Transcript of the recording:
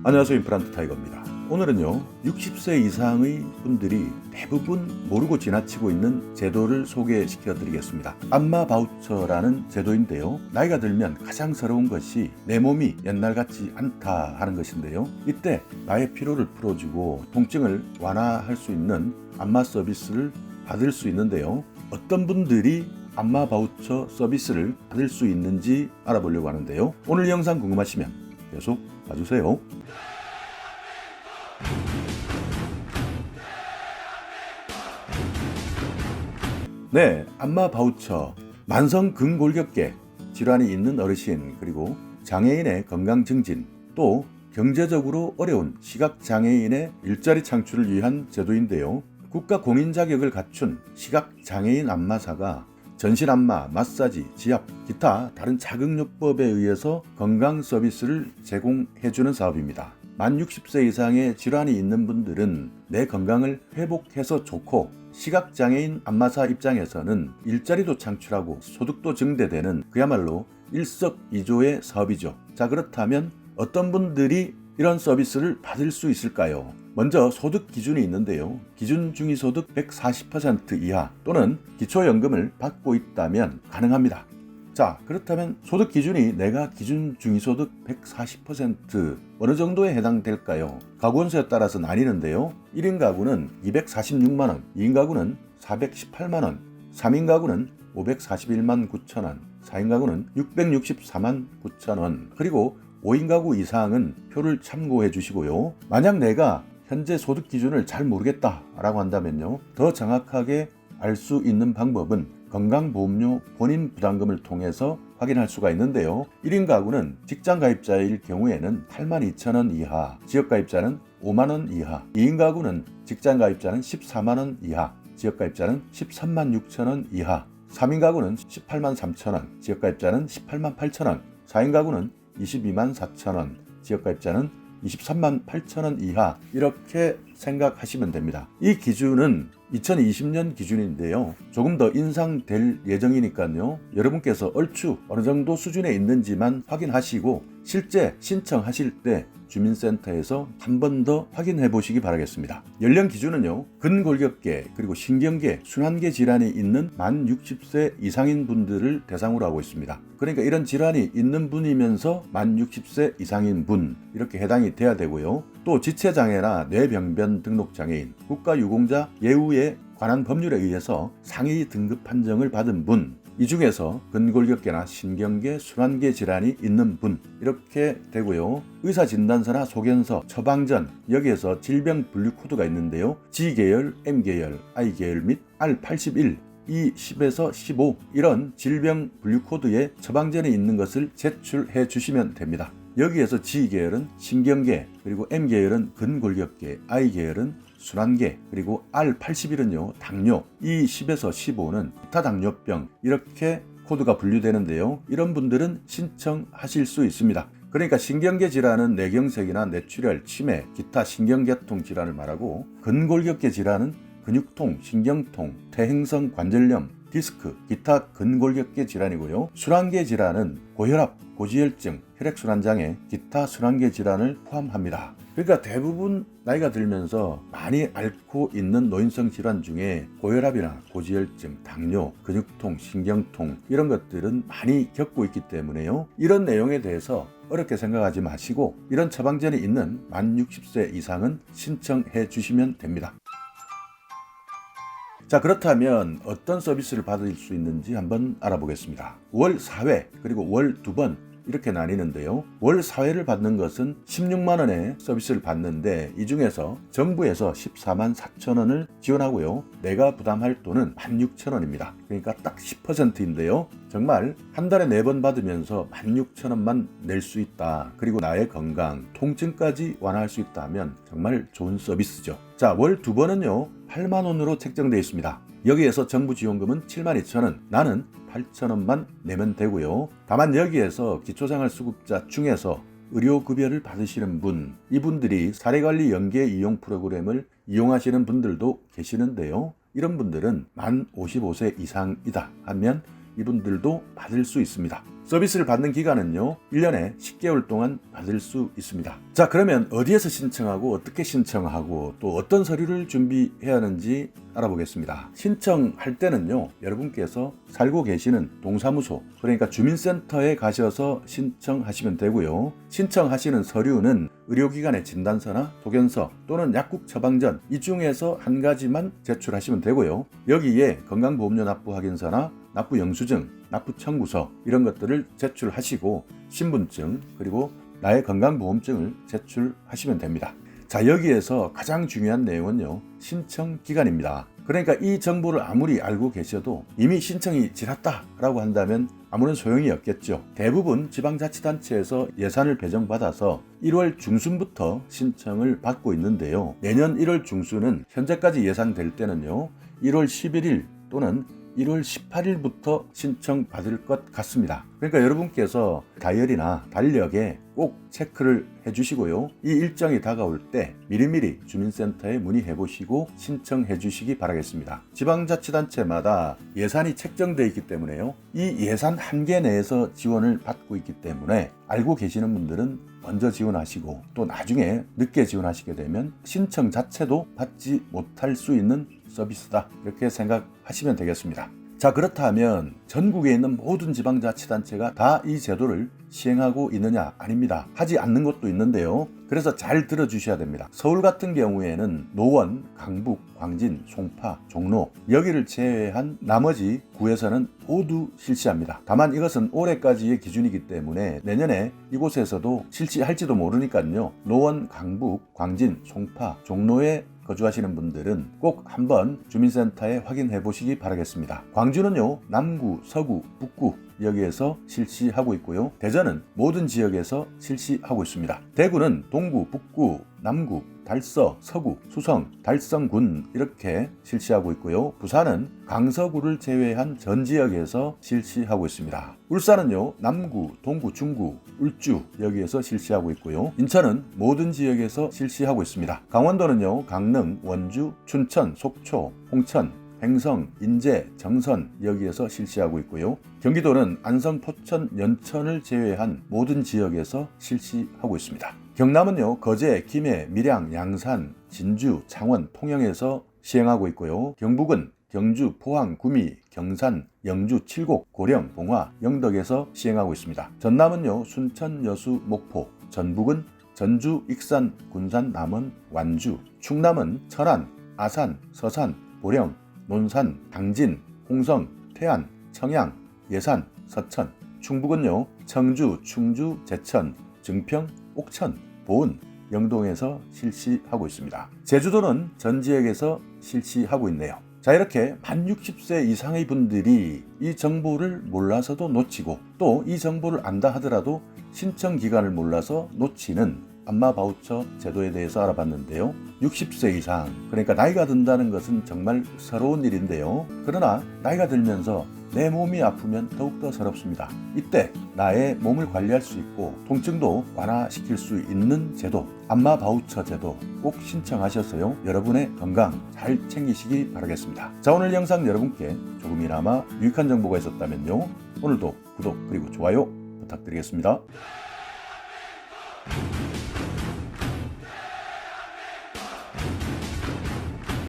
안녕하세요, 임플란트 타이거입니다. 오늘은요 60세 이상의 분들이 대부분 모르고 지나치고 있는 제도를 소개시켜 드리겠습니다. 안마 바우처라는 제도인데요, 나이가 들면 가장 서러운 것이 내 몸이 옛날 같지 않다 하는 것인데요, 이때 나의 피로를 풀어주고 통증을 완화할 수 있는 안마 서비스를 받을 수 있는데요, 어떤 분들이 안마 바우처 서비스를 받을 수 있는지 알아보려고 하는데요, 오늘 영상 궁금하시면 계속 봐주세요. 네, 안마 바우처. 만성 근골격계 질환이 있는 어르신, 그리고 장애인의 건강 증진, 또 경제적으로 어려운 시각장애인의 일자리 창출을 위한 제도인데요, 국가 공인 자격을 갖춘 시각장애인 안마사가 전신 안마, 마사지, 지압, 기타 다른 자극요법에 의해서 건강 서비스를 제공해주는 사업입니다. 만 60세 이상의 질환이 있는 분들은 내 건강을 회복해서 좋고, 시각장애인 안마사 입장에서는 일자리도 창출하고 소득도 증대되는 그야말로 일석이조의 사업이죠. 자, 그렇다면 어떤 분들이 이런 서비스를 받을 수 있을까요? 먼저 소득 기준이 있는데요, 기준 중위소득 140% 이하 또는 기초연금을 받고 있다면 가능합니다. 자, 그렇다면 소득 기준이 내가 기준 중위소득 140% 어느 정도에 해당될까요? 가구 원소에 따라서 나뉘는데요, 1인 가구는 246만원, 2인 가구는 418만원, 3인 가구는 541만 9천원, 4인 가구는 664만 9천원, 그리고 5인 가구 이상은 표를 참고해 주시고요. 만약 내가 현재 소득 기준을 잘 모르겠다라고 한다면요, 더 정확하게 알 수 있는 방법은 건강보험료 본인 부담금을 통해서 확인할 수가 있는데요, 1인 가구는 직장 가입자일 경우에는 82,000원 이하, 지역 가입자는 5만원 이하, 2인 가구는 직장 가입자는 14만원 이하, 지역 가입자는 13만 6천원 이하, 3인 가구는 18만 3천원, 지역 가입자는 18만 8천원, 4인 가구는 22만 4천원, 지역 가입자는 23만 8천원 이하, 이렇게 생각하시면 됩니다. 이 기준은 2020년 기준인데요, 조금 더 인상될 예정이니까요, 여러분께서 얼추 어느 정도 수준에 있는지만 확인하시고 실제 신청하실 때 주민센터에서 한 번 더 확인해 보시기 바라겠습니다. 연령 기준은요, 근골격계 그리고 신경계, 순환계 질환이 있는 만 60세 이상인 분들을 대상으로 하고 있습니다. 그러니까 이런 질환이 있는 분이면서 만 60세 이상인 분, 이렇게 해당이 돼야 되고요, 또 지체장애나 뇌병변 등록장애인, 국가유공자 예우에 관한 법률에 의해서 상위 등급 판정을 받은 분, 이 중에서 근골격계나 신경계, 순환계 질환이 있는 분, 이렇게 되고요. 의사진단서나 소견서, 처방전, 여기에서 질병 분류 코드가 있는데요, G계열, M계열, I계열 및 R81, 이 10에서 15 이런 질병 분류 코드에 처방전이 있는 것을 제출해 주시면 됩니다. 여기에서 G계열은 신경계, 그리고 M계열은 근골격계, I계열은 순환계, 그리고 R81은요 당뇨, 이 10에서 15는 기타 당뇨병, 이렇게 코드가 분류되는데요, 이런 분들은 신청하실 수 있습니다. 그러니까 신경계 질환은 뇌경색이나 뇌출혈, 치매, 기타 신경계통 질환을 말하고, 근골격계 질환은 근육통, 신경통, 퇴행성 관절염, 디스크, 기타 근골격계 질환이고요, 순환계 질환은 고혈압, 고지혈증, 혈액순환장애, 기타 순환계 질환을 포함합니다. 그러니까 대부분 나이가 들면서 많이 앓고 있는 노인성 질환 중에 고혈압이나 고지혈증, 당뇨, 근육통, 신경통, 이런 것들은 많이 겪고 있기 때문에요, 이런 내용에 대해서 어렵게 생각하지 마시고 이런 처방전이 있는 만 60세 이상은 신청해 주시면 됩니다. 자, 그렇다면 어떤 서비스를 받을 수 있는지 한번 알아보겠습니다. 월 4회 그리고 월 2번 이렇게 나뉘는데요, 월 4회를 받는 것은 16만원의 서비스를 받는데, 이 중에서 정부에서 14만 4천원을 지원하고요, 내가 부담할 돈은 16,000원입니다. 그러니까 딱 10%인데요, 정말 한 달에 4번 받으면서 16,000원만 낼 수 있다, 그리고 나의 건강, 통증까지 완화할 수 있다면 정말 좋은 서비스죠. 자, 월 2번은요 8만원으로 책정되어 있습니다. 여기에서 정부 지원금은 72,000원, 나는 8,000원만 내면 되고요. 다만 여기에서 기초생활수급자 중에서 의료급여를 받으시는 분, 이분들이 사례관리 연계 이용 프로그램을 이용하시는 분들도 계시는데요, 이런 분들은 만 55세 이상이다 하면 이분들도 받을 수 있습니다. 서비스를 받는 기간은요 1년에 10개월 동안 받을 수 있습니다. 자, 그러면 어디에서 신청하고 어떻게 신청하고 또 어떤 서류를 준비해야 하는지 알아보겠습니다. 신청할 때는요 여러분께서 살고 계시는 동사무소, 그러니까 주민센터에 가셔서 신청하시면 되고요. 신청하시는 서류는 의료기관의 진단서나 소견서 또는 약국 처방전, 이 중에서 한 가지만 제출하시면 되고요. 여기에 건강보험료 납부 확인서나 납부 영수증, 납부 청구서 이런 것들을 제출하시고 신분증 그리고 나의 건강보험증을 제출하시면 됩니다. 자, 여기에서 가장 중요한 내용은요 신청 기간입니다. 그러니까 이 정보를 아무리 알고 계셔도 이미 신청이 지났다라고 한다면 아무런 소용이 없겠죠. 대부분 지방자치단체에서 예산을 배정받아서 1월 중순부터 신청을 받고 있는데요. 내년 1월 중순은 현재까지 예상될 때는요 1월 11일 또는 1월 18일부터 신청받을 것 같습니다. 그러니까 여러분께서 다이어리나 달력에 꼭 체크를 해주시고요. 이 일정이 다가올 때 미리미리 주민센터에 문의해 보시고 신청해 주시기 바라겠습니다. 지방자치단체마다 예산이 책정되어 있기 때문에요. 이 예산 한계 내에서 지원을 받고 있기 때문에 알고 계시는 분들은 먼저 지원하시고 또 나중에 늦게 지원하시게 되면 신청 자체도 받지 못할 수 있는 서비스다, 이렇게 생각하시면 되겠습니다. 자, 그렇다면 전국에 있는 모든 지방자치단체가 다 이 제도를 시행하고 있느냐? 아닙니다. 하지 않는 곳도 있는데요. 그래서 잘 들어주셔야 됩니다. 서울 같은 경우에는 노원, 강북, 광진, 송파, 종로 여기를 제외한 나머지 구에서는 모두 실시합니다. 다만 이것은 올해까지의 기준이기 때문에 내년에 이곳에서도 실시할지도 모르니까요. 노원, 강북, 광진, 송파, 종로에 거주하시는 분들은 꼭 한번 주민센터에 확인해 보시기 바라겠습니다. 광주는요 남구, 서구, 북구 여기에서 실시하고 있고요. 대전은 모든 지역에서 실시하고 있습니다. 대구는 동구, 북구, 남구, 달서, 서구, 수성, 달성군 이렇게 실시하고 있고요. 부산은 강서구를 제외한 전 지역에서 실시하고 있습니다. 울산은요 남구, 동구, 중구, 울주 여기에서 실시하고 있고요. 인천은 모든 지역에서 실시하고 있습니다. 강원도는요 강릉, 원주, 춘천, 속초, 홍천, 횡성, 인제, 정선 여기에서 실시하고 있고요. 경기도는 안성, 포천, 연천을 제외한 모든 지역에서 실시하고 있습니다. 경남은요 거제, 김해, 밀양, 양산, 진주, 창원, 통영에서 시행하고 있고요. 경북은 경주, 포항, 구미, 경산, 영주, 칠곡, 고령, 봉화, 영덕에서 시행하고 있습니다. 전남은요 순천, 여수, 목포, 전북은 전주, 익산, 군산, 남원, 완주, 충남은 철안, 아산, 서산, 보령, 논산, 당진, 홍성, 태안, 청양, 예산, 서천, 충북은요 청주, 충주, 제천, 증평, 옥천, 보은, 영동에서 실시하고 있습니다. 제주도는 전 지역에서 실시하고 있네요. 자, 이렇게 만 60세 이상의 분들이 이 정보를 몰라서도 놓치고 또 이 정보를 안다 하더라도 신청 기간을 몰라서 놓치는 안마 바우처 제도에 대해서 알아봤는데요. 60세 이상, 그러니까 나이가 든다는 것은 정말 서러운 일인데요. 그러나 나이가 들면서 내 몸이 아프면 더욱더 서럽습니다. 이때 나의 몸을 관리할 수 있고 통증도 완화시킬 수 있는 제도, 안마 바우처 제도 꼭 신청하셔서요. 여러분의 건강 잘 챙기시기 바라겠습니다. 자, 오늘 영상 여러분께 조금이나마 유익한 정보가 있었다면요. 오늘도 구독 그리고 좋아요 부탁드리겠습니다.